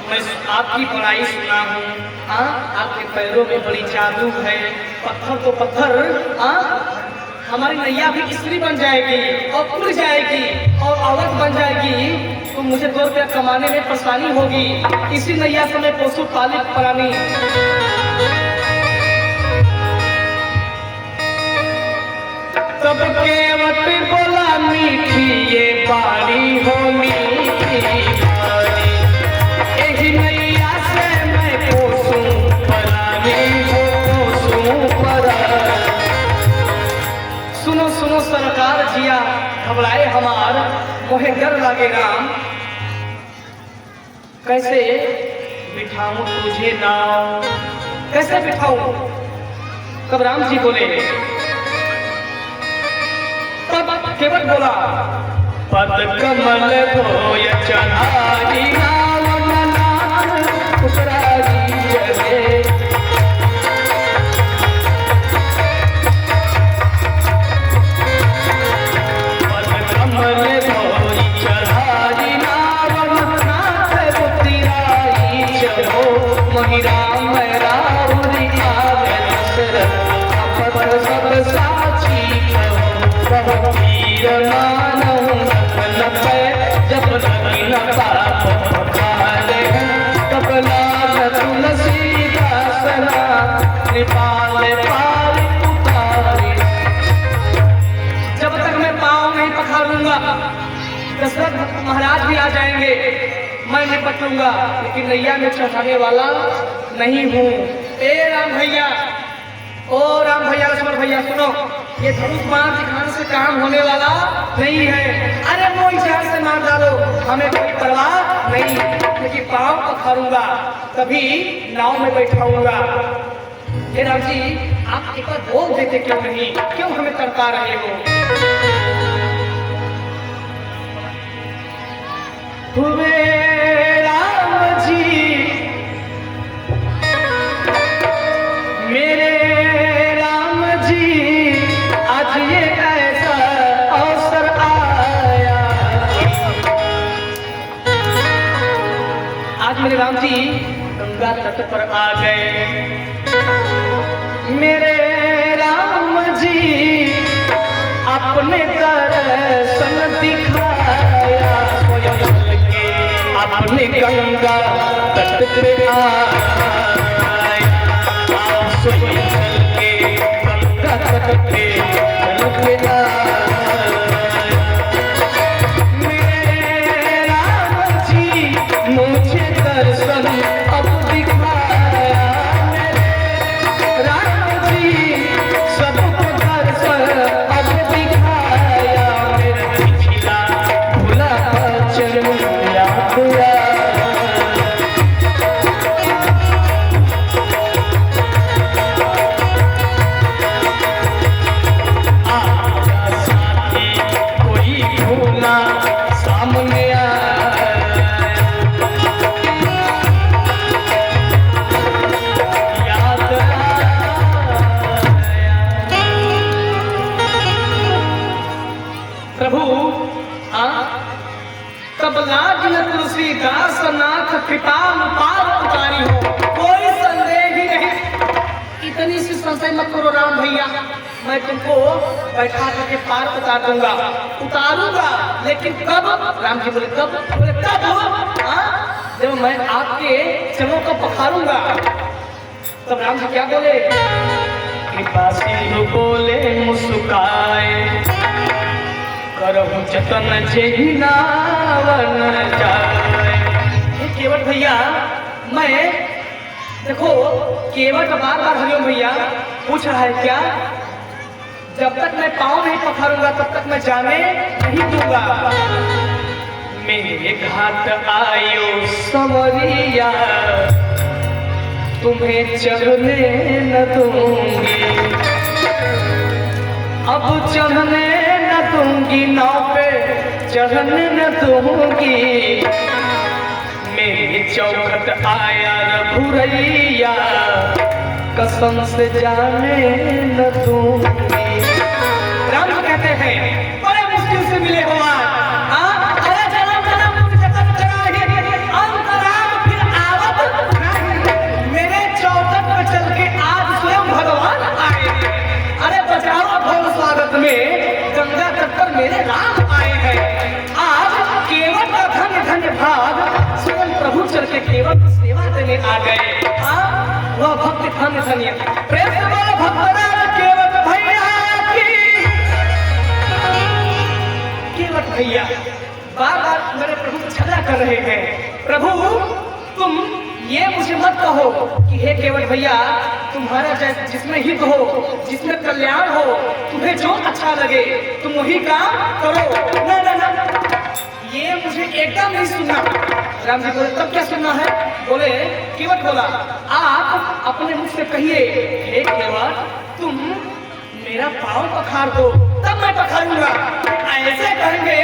मैं आपकी बड़ाई सुना हूँ। हाँ, आपके पैरों में बड़ी जादू है। पत्थर तो पत्थर, हाँ, हमारी नैया भी स्त्री बन जाएगी और उड़ जाएगी और औरत बन जाएगी, तो मुझे 2 रुपया कमाने में परेशानी होगी। इसी नैया से मैं पोसू पालित प्राणी। तब केवट बोला मीठी ये बाड़ी हो मीठी बाड़ी, यही नैया से मैं पोसूं परानी हो पोसूं परानी। सुनो सुनो सरकार जिया घबराए हमार, मोहे डर लागे राम। कैसे बिठाऊं तुझे नाव, कैसे बिठाऊं? तब राम जी बोले, तब केवट बोला, पद कमल धोय चढ़ाई नाव मनान उतराई जगे। पद कमल धोय चढ़ाई नाव मनान उतराई जगो। मोहि राम राउरी आवे दशरथ, अपत सब साची वीर मानहु न पै, जब लगी न पाप पाले तब लाग तुलसीदास कृपाल पारि पुकारी। जब तक मैं पाँव नहीं पखारूंगा दशरथ महाराज भी आ जाएंगे, मैं निपट लूंगा, लेकिन नैया में चढ़ाने वाला नहीं हूँ। ए राम भैया, ओ राम भैया, लक्ष्मण भैया, सुनो, ये धनुष बाण दिखाने से काम होने वाला नहीं है। अरे मोई जान से मार डालो, हमें कोई परवाह नहीं, लेकिन पाँव पखारूंगा तभी नाव में बैठाऊंगा। हे राम जी, आप एक बार बोल देते क्यों नहीं? क्यों हमें तड़पा रहे हो? राम जी मेरे राम जी, आज ये ऐसा अवसर आया। आज मेरे राम जी गंगा तट पर आ गए। मेरे राम जी अपने दर्शन दिखाया, अपने गंगा तट पे आया। गंगा तट पे मेरे राम जी मुझे दर्शन अब दिखाया। मेरे राम जी सबको दर्शन अब दिखाया। मेरा पिछला भूला वचन याद आया। सामने याद प्रभु, तब लाज न तुलसीदास नाथ कृपा पार उतारी हो। कोई संदेह ही नहीं, इतनी सी संशय मत करो राम भैया, मैं तुमको बैठा करके पार उतार दूंगा, उतारूंगा। लेकिन कब? राम जी बोले कब? बोले तब जब मैं आपके चरणों को पखारूंगा। तब राम जी क्या बोले? कृपा सिंधु बोले मुस्काए, करहु जतन जेहि नावन जाए। केवट भैया, मैं देखो केवट बार बार हरिओम भैया पूछ रहा है क्या? जब तक मैं पाँव नहीं पखारूंगा तब तक मैं जाने नहीं दूंगा। मेरे घाट आयो संवरिया, तुम्हें चढ़ने न दूंगी, अब चढ़ने न दूंगी, नाव पे चढ़ने न दूंगी। मेरे चौखट आया रघुरैया, कसम से जाने न दूंगी। राम कहते हैं बड़े मुश्किल से मिले हो आज, अरे जन्म जन्म अंतराम फिर मेरे राम आए हैं। आज केवट का धन्य धन्य भाग स्वयं प्रभु चल के केवट की सेवा देने आ गए। हाँ, वह भक्त धन्य धन्य प्रेम से बोलो भक्तराज केवट भैया की। केवट भैया बार बार मेरे प्रभु को झगड़ा कर रहे हैं। प्रभु तुम ये मुझे मत कहो कि हे केवट भैया तुम्हारा जिसमें हित हो, जिसमें कल्याण हो, तुम्हें जो अच्छा लगे तुम वही काम करो। ना ना ना, ये मुझे एकदम नहीं सुनना। राम जी बोले तब क्या सुनना है? बोले केवट बोला आप अपने मुख से कहिए हे केवट तुम मेरा पाँव पखार दो तब मैं पखारूंगा। ऐसे कहेंगे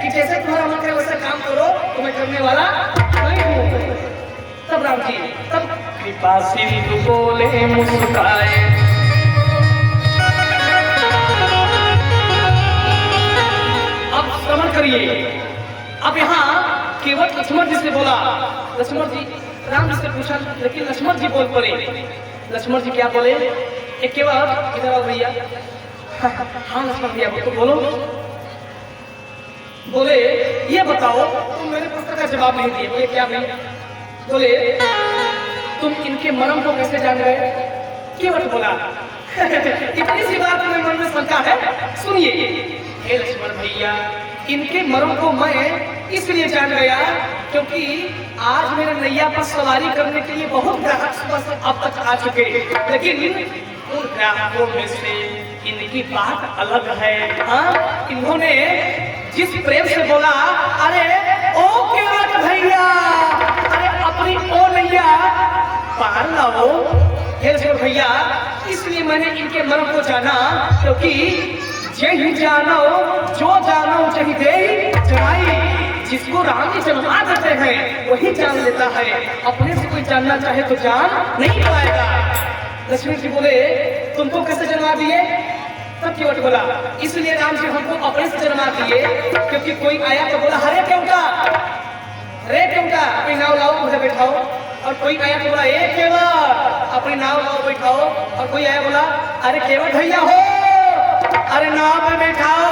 कि जैसे तुम्हारा मन है वैसे काम करो तो मैं करने वाला नहीं हूँ। तब राम जी तब कृपा सिंधु बोले मुस्काए। अब श्रवण करिए। अब यहाँ केवट लक्ष्मण जी से बोला। लक्ष्मण जी राम जी से पूछा लेकिन लक्ष्मण जी बोल पड़े। लक्ष्मण जी क्या बोले? एक केवट इधर आओ भैया। हाँ लक्ष्मण भैया तो बोलो। बोले ये बताओ तुम मेरे प्रश्न का जवाब नहीं दिए। बोले क्या भैया? बोले तुम इनके मर्म को कैसे जान गए? केवट बोला इतनी सी बात मेरे मन में शंका है, सुनिए। हे लक्ष्मण भैया इनके मर्म को मैं इसलिए जान गया क्योंकि आज मेरे नैया पर सवारी करने के लिए बहुत ग्राहक सुबह से अब तक आ चुके, लेकिन उन ग्राहकों में से इनकी बात अलग है। हाँ, इन्होंने जिस प्रेम से बोला अरे ओ केवट भैया, अरे अपनी ओ नैया पार लाओ। हे भैया इसलिए मैंने इनके मन को जाना क्योंकि यही जानो जो जानो जही दे जनाई। जिसको राम जी जन्मा देते हैं वही जान लेता है, अपने से कोई जानना चाहे तो जान नहीं पाएगा। लक्ष्मण जी बोले तुमको कैसे जन्मा दिए? तब केवट बोला इसलिए राम जी हमको अपने से जन्मा दिए क्योंकि कोई आया तो बोला हरे केवटा, रे केवटा अपनी नाव लाओ मुझे बैठाओ। और कोई आया तो बोला ए केवट अपनी नाव लाओ बैठाओ। और कोई आया बोला अरे केवट भैया हो, अरे नाव में बैठाओ।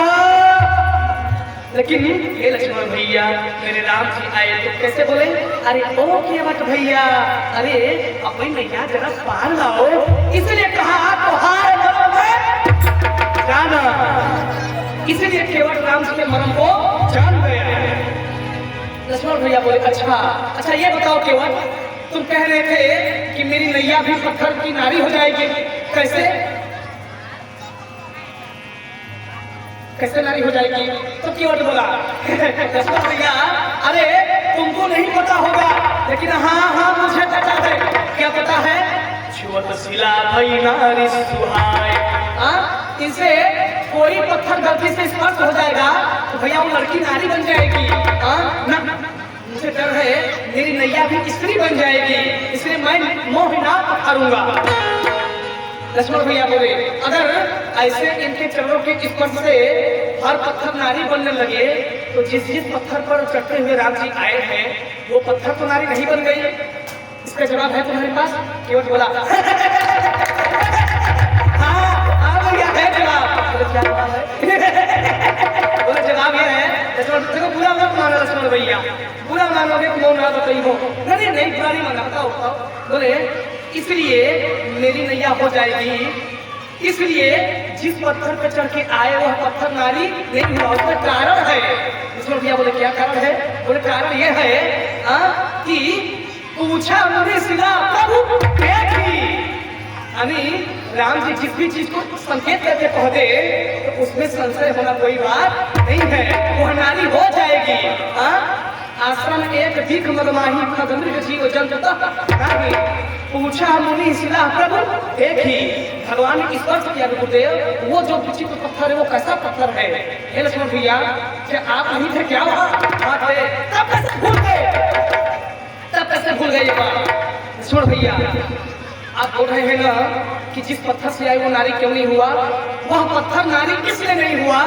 लेकिन ये लक्ष्मण भैया मेरे राम जी आए तो कैसे बोले अरे ओ केवट भैया, अरे अपनी नैया जरा पार लाओ। इसलिए कहा तो हार जाना, इसलिए केवट राम जी के मर्म को जान गया। लक्ष्मण भैया बोले अच्छा ये बताओ केवट तुम कह रहे थे कि मेरी नैया भी पत्थर की नारी हो जाएगी, कैसे कैसे नारी हो जाएगी? तो केवट बोला लक्ष्मण भैया अरे तुमको नहीं पता होगा लेकिन हाँ मुझे पता है। क्या पता है? छुअत शिला भई नारी सुहाए। इनसे कोई पत्थर गलती से स्पर्श हो जाएगा तो भैया वो लड़की नारी बन जाएगी। ना मुझे डर है मेरी नैया भी स्त्री बन जाएगी, इसलिए मैं मोह ना पखारूंगा। लक्ष्मण भैया बोले अगर ऐसे इनके चरणों के स्पर्श से हर पत्थर नारी बनने लगे तो जिस पत्थर पर चढ़ते हुए राम जी आए हैं वो पत्थर तो नारी नहीं बन गई। इसका जवाब है तुम्हारे पास? केवट बोला क्या जवाब है? बोले जवाब ये है देखो बुरा मत मानो लक्ष्मण भैया, बुरा मानोगे तो ना बताइए हो। नहीं बुरा नहीं माना, बताओ। बोले इसलिए मेरी नैया हो जाएगी, इसलिए जिस पत्थर पर चढ़ के आए वह पत्थर नारी नहीं हुआ। उसका कारण है। लक्ष्मण भैया बोले क्या कारण है? बोले कारण ये है कि पूछा मुझे सिला प्रभु देखी। राम जी जिस भी चीज को संकेत करके पहुंचे तो उसमें संशय होना कोई बात नहीं है, वह नारी हो जाएगी। आश्रम एक भीख मदमाही खगमृग जीव जंतु पूछा मुनि शिला प्रभु देखी। भगवान ने स्पर्श किया गुरुदेव वो जो विचित्र पत्थर है वो कैसा पत्थर है? हे लक्ष्मण भैया क्या आप नहीं थे क्या वहाँ? तब कैसे भूल गए? तब कैसे भूल गए ये बात? लक्ष्मण भैया आप बोल रहे हैं ना कि जिस पत्थर से आए वो नारी क्यों नहीं हुआ? वह पत्थर नारी इसलिए नहीं हुआ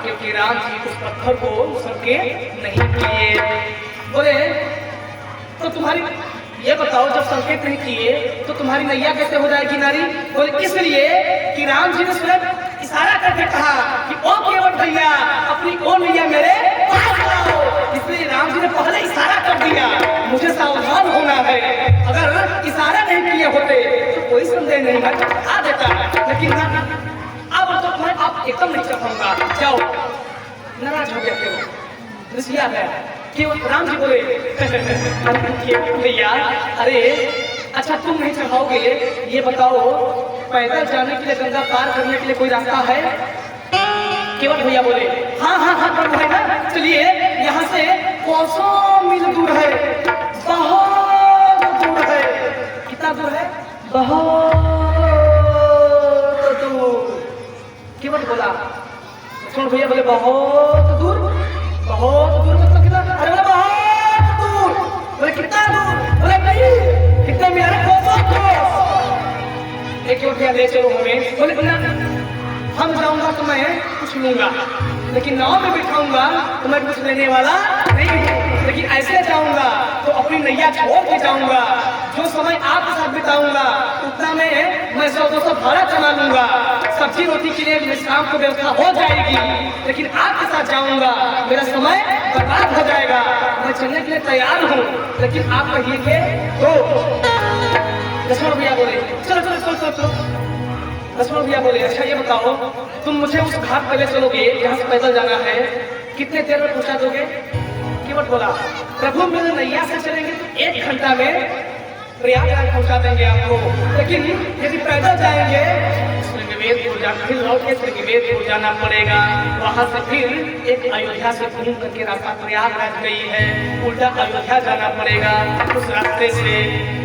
क्योंकि राम जी उस पत्थर को सबके नहीं किए। बोले तो तुम्हारी ये बताओ जब संकेत नहीं किए तो तुम्हारी नैया कैसे हो जाएगी नारी? बोले इसलिए कि राम जी ने स्वयं इशारा करके कहा कि ओ केवट भैया अपनी ओ नैया मेरे पास लाओ। इसलिए राम जी ने पहले इशारा कर दिया, मुझे सावधान होना है। अगर इशारा नहीं किए होते तो कोई संदेह नहीं है, आ देता। लेकिन अब तो मैं आप एकदम नहीं चाहूंगा, जाओ। नाराज हो गया केवट, रिसिया है केवट। राम जी बोले भैया अरे अच्छा तुम नहीं चढ़ाओगे, ये बताओ पैदल जाने के लिए, गंगा पार करने के लिए कोई रास्ता है? केवट भैया बोले हाँ हाँ हाँ प्रभु है ना, चलिए यहाँ से कोसों मील दूर है, बहुत दूर है। कितना दूर है? बहुत दूर। केवट बोला, सुन भैया बोले बहुत दूर, बहुत दूर मतलब कितना? अरे बोले बहुत दूर। बोले कितना दूर? बोले नहीं कितने मील है? एक भैया ले चलो हमें। बोले हम जाऊंगा तो मैं कुछ लूंगा, लेकिन नाव में बिठाऊंगा तो मैं कुछ लेने वाला नहीं हूँ। लेकिन ऐसे जाऊंगा तो अपनी नैया छोड़ के जाऊंगा, जो समय आपके साथ बिताऊंगा उतना में मैं 100-200 भाड़ा चला लूंगा, सब्जी रोटी के लिए शाम को व्यवस्था हो जाएगी। लेकिन आपके साथ जाऊंगा मेरा समय बर्बाद हो जाएगा। मैं चलने के लिए तैयार हूँ, लेकिन आप कहिए तो। लक्ष्मण भैया बोले चलो चलो चलो चलो चलो। लक्ष्मण भैया बोले अच्छा ये बताओ तुम मुझे उस घाट पर ले चलोगे जहाँ से पैदल जाना है, कितने देर में पहुंचा दोगे? केवट बोला प्रभु मेरे नैया से चलेंगे तो 1 घंटा में प्रयागराज पहुंचा देंगे आपको, लेकिन यदि पैदल जाएंगे श्रृंगवेरपुर जाना, फिर लौट के श्रृंगवेरपुर जाना पड़ेगा। वहां से फिर एक अयोध्या से घूम करके रास्ता प्रयागराज गई है, उल्टा अयोध्या जाना पड़ेगा उस रास्ते से।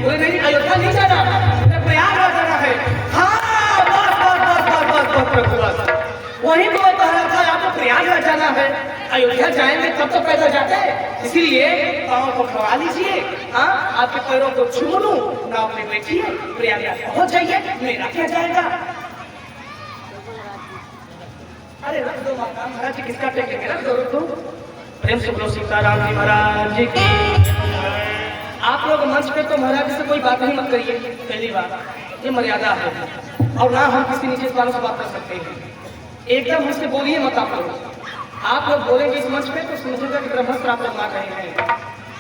बोले नहीं अयोध्या नहीं जाना, प्रयागराज जाना है। हाँ प्रभु बस वही तो कह रहा था, आपको प्रयागराज जाना है, अयोध्या जाएंगे तब तो पैदल जाते, इसीलिए पाँव को खवा लीजिए, हाँ आपके पैरों को छू लूं, नाव में बैठिए, प्रयागराज पहुंच जाइए, मेरा क्या जाएगा। अरे रख दो माता महाराज जी, किसका टेकेंगे, रख दो रख दो। प्रेम से बोलो सीताराम जी महाराज जी की। आप लोग मंच पे तो महाराज जी से कोई बात नहीं मत करिए, पहली बात ये मर्यादा है, और ना हम किसी नीचे वालों से बात कर सकते हैं। एकदम मुझसे बोलिए मत आप लोग बोलेंगे इस मंच पे तो समझेगा कि ब्रह्मास्त्र आप लोग मार रहे हैं।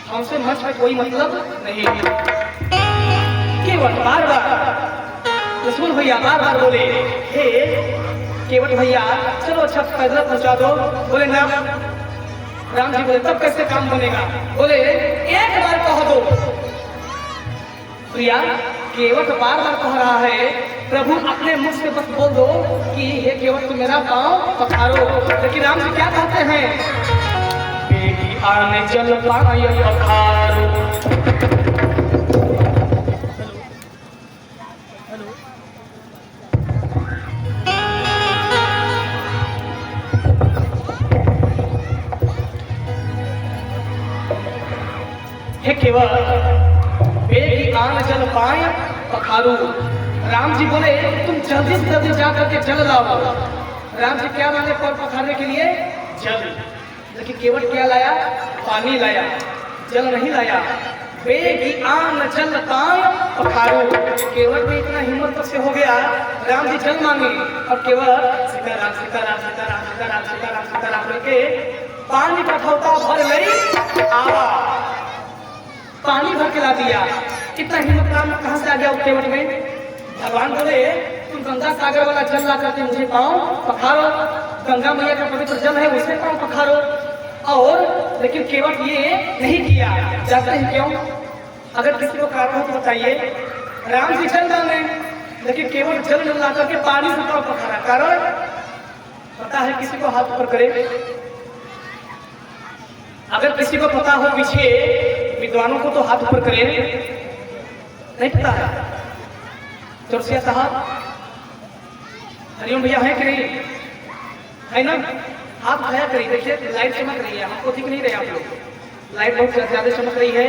हमसे मंच पे कोई मतलब नहीं है। केवट बार बार लक्ष्मण भैया बार बार बोले हे केवट भैया चलो अच्छा पैदल पहुंचा दो। बोले ना। राम जी बोले तब कैसे काम बनेगा? बोले एक बार कह दो। प्रिया केवट बार बार कह रहा है प्रभु अपने मुख से बस बोल दो कि हे केवट तुम मेरा पाँव पखारो। लेकिन राम जी क्या कहते हैं? बेगी आने चल पाए पखारो। हे केवट बेगी आन चल पाए पखारो। राम जी बोले तुम जल्दी से जल्दी जा करके जल लाओ। राम जी क्या मांगे पर पखारने के लिए? जल। लेकिन केवट क्या लाया? पानी लाया, जल नहीं लाया। बेगी आन जल पाए पखारो। केवट में इतना हिम्मत तब से हो गया, राम जी जल मांगे और केवट सीताराम सीताराम सीताराम सीताराम सीताराम सीताराम करके पानी का खौटा भर गई आवा, पानी भर के ला दिया। इतना हिम्मत राम कहाँ से आ गया केवट में? भगवान बोले तुम गंगा सागर वाला जल ला करके मुझे पाँव पखारो, गंगा मैया का पवित्र जल है उसे पाँव पखारो। और लेकिन केवट ये नहीं किया। जानते हैं क्यों? अगर किसी को कारण हो तो बताइए। राम जी जल मांगे लेकिन केवट जल न ला करके पानी से पाँव पखारा। कारण पता है किसी को? हाथ ऊपर करे। अगर किसी को पता हो पीछे विद्वानों को तो हाथ ऊपर करे। नहीं पता है? चौरसिया साहब हरिओम भैया है कि नहीं? है ना? आप खाया करिए। देखिए लाइट चमक रही है, हमको दिख नहीं रहे आप लोग, लाइट बहुत ज्यादा चमक रही है।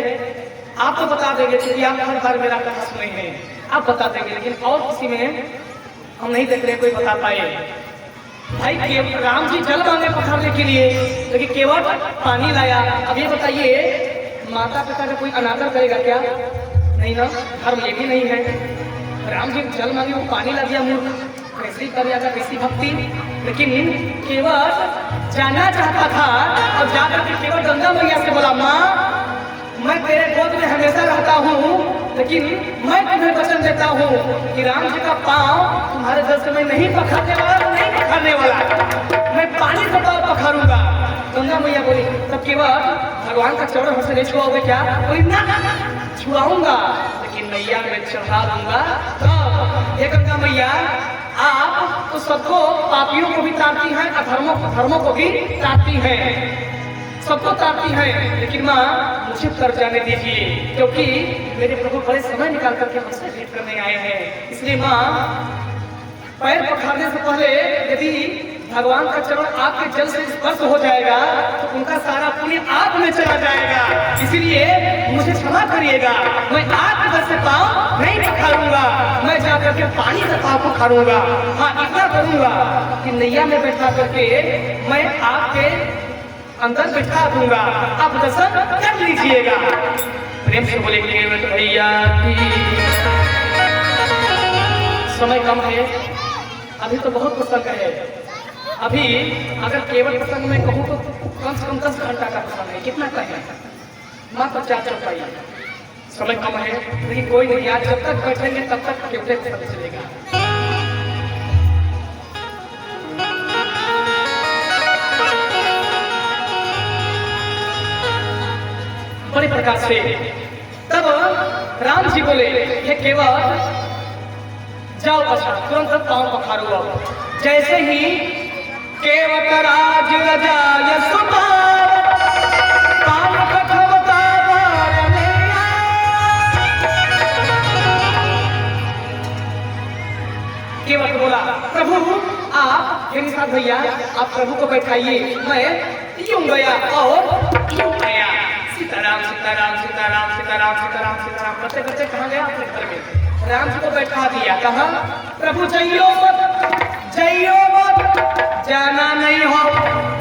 आप तो बता देंगे क्योंकि आप हर बार मेरा कथा सुने हैं, आप बता देंगे। लेकिन और किसी में हम नहीं देख रहे कोई बता पाए। भाई राम जी जल मांगे पखारने के लिए लेकिन केवट पानी लाया। अब ये बताइए माता पिता का कोई अनादर करेगा क्या? नहीं ना, धर्म ये भी नहीं है। राम जी जल मांगे वो पानी ला दिया मूर्ख, कैसे कर जाता कैसी भक्ति, लेकिन केवल जाना चाहता था और जाकर के केवल गंगा मैया से बोला, माँ मैं तेरे गोद में हमेशा रहता हूँ, लेकिन मैं तुम्हें वचन देता हूँ कि राम जी का पाँव तुम्हारे दर्शन में नहीं पखारने वाला, नहीं पखारने वाला, मैं पानी से पाँव पखारूंगा। गंगा मैया बोली, तब केवल भगवान का चरण हमसे नहीं छुआओगे क्या? बोली ना छुआऊंगा, लेकिन नैया में चढ़ा दूंगा। तो ये गंगा मैया आप तो सबको पापियों को भी तारती हैं, अधर्मों को भी तारती हैं, सबको तारती हैं, लेकिन माँ मुझे तर जाने दीजिए, क्योंकि मेरे प्रभु बड़े समय निकाल करके हमसे भेंट करने आए हैं। इसलिए माँ पैर पखारने से पहले यदि भगवान का चरण आपके जल से स्पर्श हो जाएगा तो उनका सारा पुण्य आप में चला जाएगा, इसलिए मुझे क्षमा करिएगा। मैं आपके बल से पाँव नहीं पखारूंगा, मैं जाकर के पानी से पाँव पखारूंगा। हाँ, इतना करूंगा कि नैया में बैठा करके मैं आपके अंदर बिठा दूंगा, आप दर्शन कर लीजिएगा। प्रेम से बोलेंगे भैया की समय कम है, अभी तो बहुत प्रसंग है। अभी अगर केवल प्रसंग में कहूँ तो कम से कम 10 घंटा का प्रसंग है, कितना का है? मात्र 4 चौपाई, समय कम है, लेकिन कोई नहीं, आज जब तक बैठेंगे तब तक केवल पता चलेगा। बड़े प्रकार से तब राम जी बोले, ये केवल जाओ, अच्छा तुरंत पाँव पखारो। जैसे ही केवट राज रजाय सुपार, पाँव कठवता बारने केवट बोला, प्रभु आप मेरे साथ भैया, आप प्रभु को बैठाइए, मैं यूं गया और यूं आया। सीताराम सीताराम सीताराम सीताराम सीताराम सीताराम करते करते कहाँ गया? अपने घर में राम जी को बैठा दिया, कहा प्रभु जाइयो मत, जाना नहीं हो,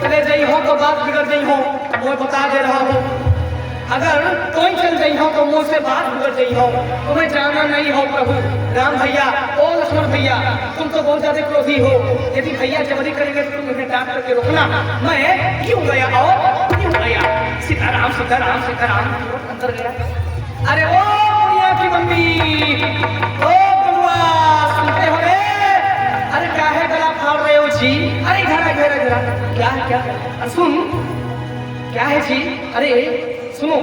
चले जाइ हो तो बात बिगड़ गई हो, मैं बता दे रहा हूँ, अगर कोई चल गई हो तो मुझसे बात बिगड़ गई हो, तुम्हें जाना नहीं हो। प्रभु राम भैया, ओ लक्ष्मण भैया, तुम तो बहुत ज्यादा क्रोधी हो, यदि भैया जबरी करेंगे तो तुम मुझे डांट करके रोकना, मैं क्यों गया और क्यों गया। सीताराम सीताराम सीताराम अंदर गया। अरे ओ दुनिया की मम्मी, ओ बलुआ, सुनते हो रे? अरे क्या है गला फाड़ रहे हो जी? अरे घर क्या है क्या? सुन, क्या है जी? अरे सुनो,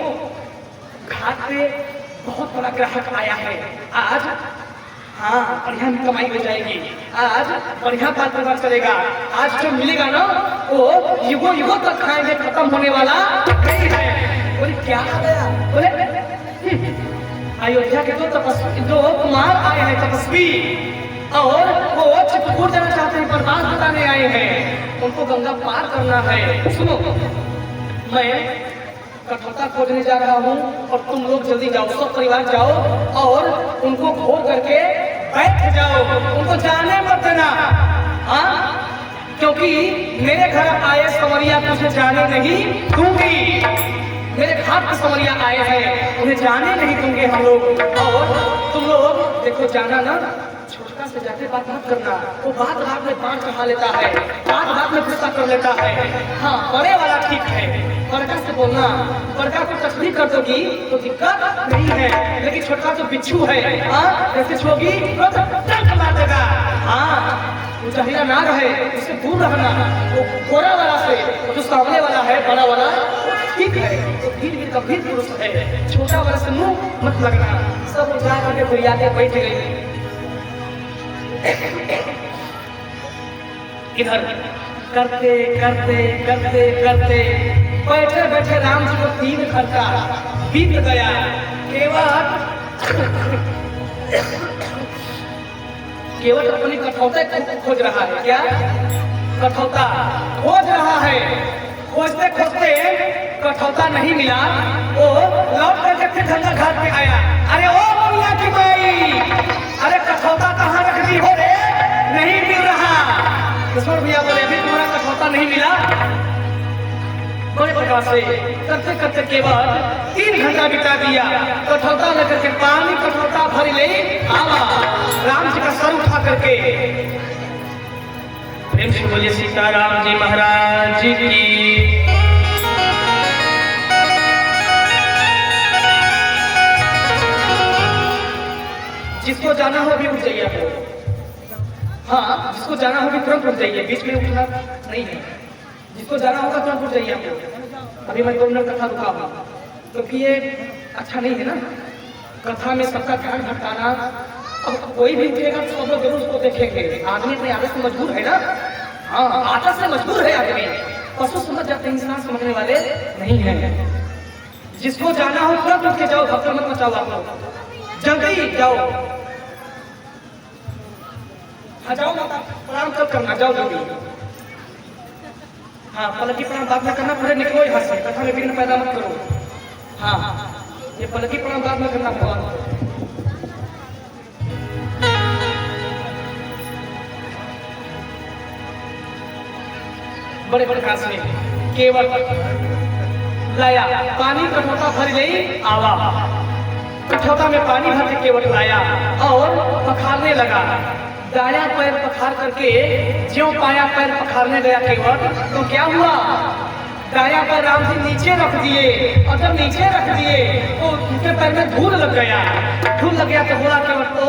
घाट पे बहुत बड़ा ग्राहक आया है आज, हाँ बढ़िया कमाई हो जाएगी, आज बढ़िया बात व्यवहार चलेगा, आज जो मिलेगा ना वो युगों तक खाएंगे, खत्म होने वाला नहीं है। बोले क्या आ गया? बोले अयोध्या के दो कुमार आए हैं तपस्वी, और वो चित्रकूट जाना चाहते हैं, पर बात बताने आए हैं, उनको गंगा पार करना है। सुनो, मैं कठोता खोजने जा रहा हूँ और तुम लोग जल्दी जाओ, सब परिवार जाओ और उनको खोज करके बैठ जाओ, उनको जाने मत देना। हाँ, क्योंकि मेरे घर आए संवरिया तुझे जाने नहीं दूंगी, मेरे घाट पर संवरिया आए हैं, उन्हें जाने नहीं दूंगे हम लोग। और तुम लोग देखो, जाना ना, छोटा से जाके बात मत करना, वो बात में पांच चढ़ा लेता है, बात में गुस्सा कर लेता है। हाँ, बड़े वाला ठीक है, बड़का से बोलना, बड़का को तस्वीर कर दोगी तो दिक्कत नहीं है, लेकिन छोटा जो बिच्छू है, हाँ जैसे छोगी तो टंक मार देगा। हाँ, वो जहरीला ना रहे, उससे दूर रहना, वो गोरा वाला से, वो जो सामने वाला है बड़ा वाला ठीक है, तो धीरे गंभीर पुरुष है, छोटा वाला से मुंह मत लगना। सब उठा करके भैया के बैठ गई। इधर करते करते करते करते बैठे बैठे राम जी को 3 घंटा बीत गया। केवल अपनी कठौता खोज रहा है, क्या कठौता खोज रहा है। खोजते खोजते कठौता नहीं मिला, वो लौट करके फिर गंगा घाट पे आया। अरे ओ दुनिया की माई, अरे कठौता कहाँ रख दी हो रे? नहीं मिल रहा। लक्ष्मण भैया बोले, अभी तुम्हारा कठौता नहीं मिला। बड़े प्रकार से करते करते केवल 3 घंटा बिता दिया। कठौता लेकर के पानी कठौता भर ले आवा, राम जी का सर उठा करके प्रेम से बोलिए सीताराम जी महाराज की। जिसको जाना हो अभी उठ जाइए आप। हाँ, जिसको जाना हो भी तुरंत उठ जाइए, बीच में उठना नहीं है। जिसको जाना होगा तुरंत उठ जाइए आप। अभी मैं 2 मिनट कथा रुका हूँ क्योंकि ये अच्छा नहीं है ना, कथा में सबका ध्यान भटकाना। अब कोई भी उठेगा तो सब लोग जरूर उसको देखेंगे। आदमी अपने आदत से मजबूर है ना, हाँ आदत से मजबूर है आदमी। पशु समझ जाते हैं, इंसान समझने वाले नहीं है। जिसको जाना हो तुरंत उठ के जाओ, भक्ति मत मचाओ आप लोग, जल्दी जाओ। हाँ जाओ माता, प्रणाम कब करना, जाओ जल्दी। हाँ पलकी प्रणाम बाद में करना, पूरे निकलो यहाँ से, कथा में विघ्न पैदा मत करो। हाँ ये पलकी प्रणाम बाद में करना भगवान। बड़े बड़े काश में केवल लाया पानी कठौता भर गई आवा, कठौता में पानी भर के केवट लाया और पखारने लगा। दाया पैर पखार करके ज्यों पाया पैर पखारने गया केवट, तो क्या हुआ, दाया पैर राम जी नीचे रख दिए और जब नीचे रख दिए तो उनके पैर में धूल लग गया। धूल लग गया तो बोला केवट तो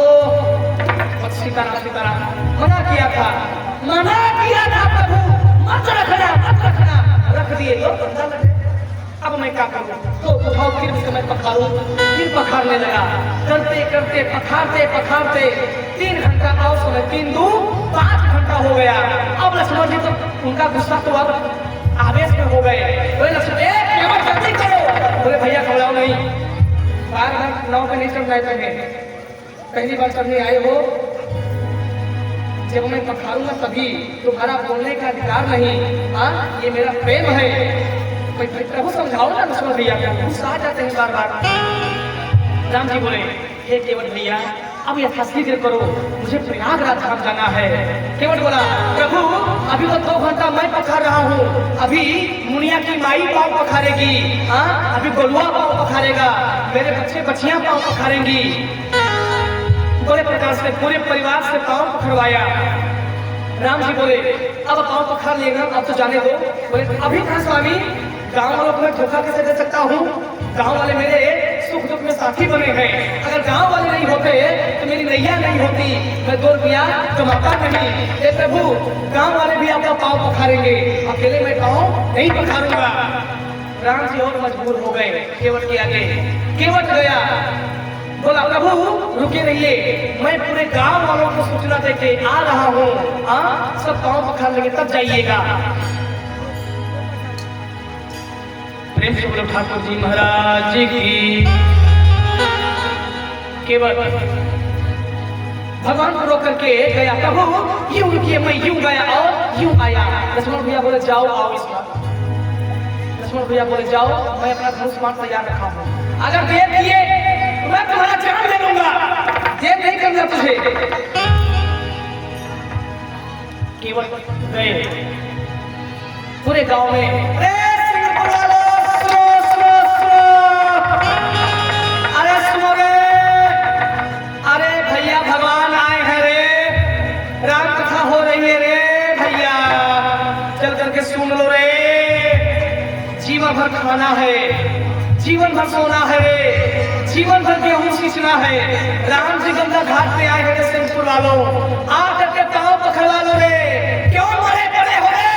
सीताराम सीताराम, मना किया था प्रभु, मत रखना, रख दिए तो बंदा लगे। अब मैं क्या करूं, तो उठाओ फिर उसको मैं पखारूं। फिर पखारने लगा, करते करते पखारते 3 घंटा और समय, 3 2 5 घंटा हो गया। अब लक्ष्मण जी तो उनका गुस्सा तो अब आवेश में हो गए। बोले लक्ष्मण जल्दी करो। बोले भैया घबराओ नहीं, बार नाव पे नहीं चढ़ना है, पहली बार चढ़ने आए हो, जब मैं पखारूंगा तभी, तुम्हारा बोलने का अधिकार नहीं। हाँ ये मेरा प्रेम है। प्रभु समझाओ ना लक्ष्मण भैया, गुस्सा आ जाते हैं बार बार। राम जी बोले हे केवट भैया अब यथाशीघ्र करो, मुझे प्रयागराज धाम जाना है। केवट बोला प्रभु अभी तो 2 घंटा मैं पखार रहा हूँ, अभी मुनिया की माई पाँव पखारेगी, हाँ अभी गोलुआ पाँव पखारेगा, मेरे बच्चे बच्चियां पाँव पखारेंगी। बड़े प्रकार से पूरे परिवार से पाँव पखरवाया। राम जी बोले अब पाँव पखार लेगा, अब तो जाने दो। बोले अभी कहाँ स्वामी, गांव वालों को मैं धोखा कैसे दे सकता हूँ, गांव वाले मेरे सुख दुख में साथी बने हैं। अगर गांव वाले नहीं होते तो मेरी नैया नहीं होती, मैं 2 रुपया कमाता नहीं। हे प्रभु गांव वाले भी आपका पाँव पखारेंगे, अकेले मैं पाँव नहीं पखारूंगा। राम जी और मजबूर हो गए केवट के आगे। केवट गया, बोला प्रभु रुके रहिए, मैं पूरे गांव वालों को सूचना देके आ रहा हूँ, सब पाँव पखार लेंगे तब जाइएगा। प्रेम से बोलो ठाकुर जी महाराज की। केवल भगवान को रोक करके गया, प्रभु यूं किए मैं यूं गया और यूं आया। लक्ष्मण भैया बोले जाओ आओ इस बार। लक्ष्मण भैया बोले जाओ, मैं अपना धनुष बाण तैयार रखा हूँ, अगर देर किए तो मैं तुम्हारा जान ले लूंगा, देर नहीं करना तुझे। केवल गए पूरे गांव में जीवन भर खाना है, जीवन भर सोना है, जीवन भर गेहूं सींचना है। राम जी गंगा घाट पे आए हैं सिंहपुर वालों, आकर के पाँव पकड़वा लो रे, क्यों मरे पड़े हो रे,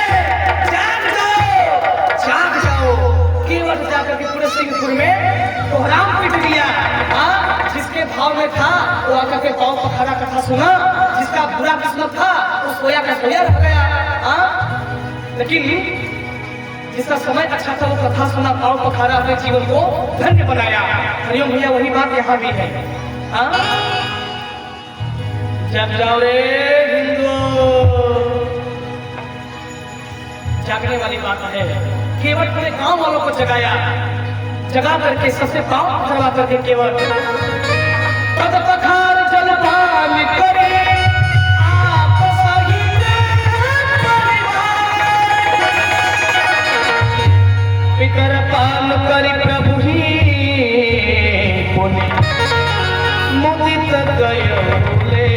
जाग जाओ। केवट जाकर के पूरे सिंहपुर में कोहराम पीट दिया। जिसके भाव में था वो आकर के पाँव पखारा, कथा सुना, जिसका बुरा किस्मत था वो सोया का सोया रह गया। लेकिन जिसका समय अच्छा था वो कथा सुना, पाँव पखारा, अपने जीवन को धन्य बनाया। हरिओम भैया वही बात यहाँ भी है। जग जाओ रे हिंदू, जागने वाली बात है। केवट पूरे गांव वालों को जगाया, जगा करके सबसे पाँव पखरवा करके केवट पद पखार जलपान करे पिकर पान करी प्रभु ही पुनि मुदित गयो ले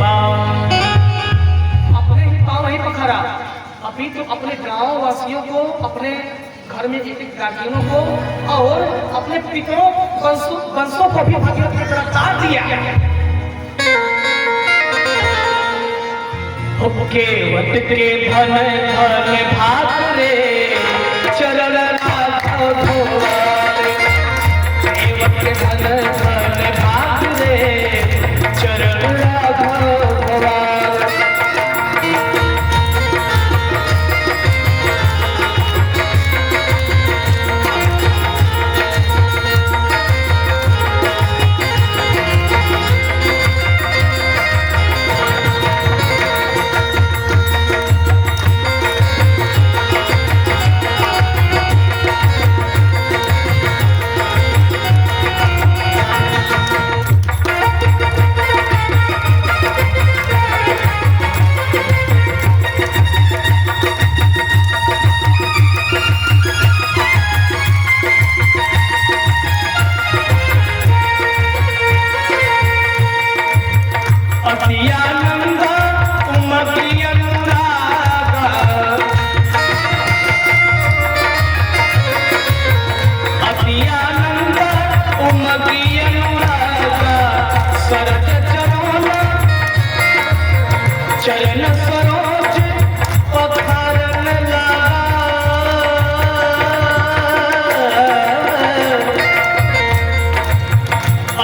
पाँव। अपने ही पाँव ही तुम्हारा, अभी तो अपने गांव वासियों को, अपने घर में एक एक गार्जियनों को और अपने पितरों वंशों को भी भगीरथ ने गिरफ्तार दिया। केवट के धन धन भाग रे चरण राघव धोवारे, केवट के धन धन भाग रे चरण राघव धोवारे। चरण सरोज पखारन लागा,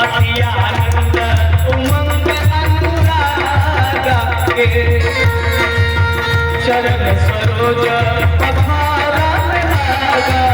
अति आनंद उमंग अनुरागा के चरण सरोज पखारन लागा।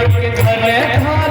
के धन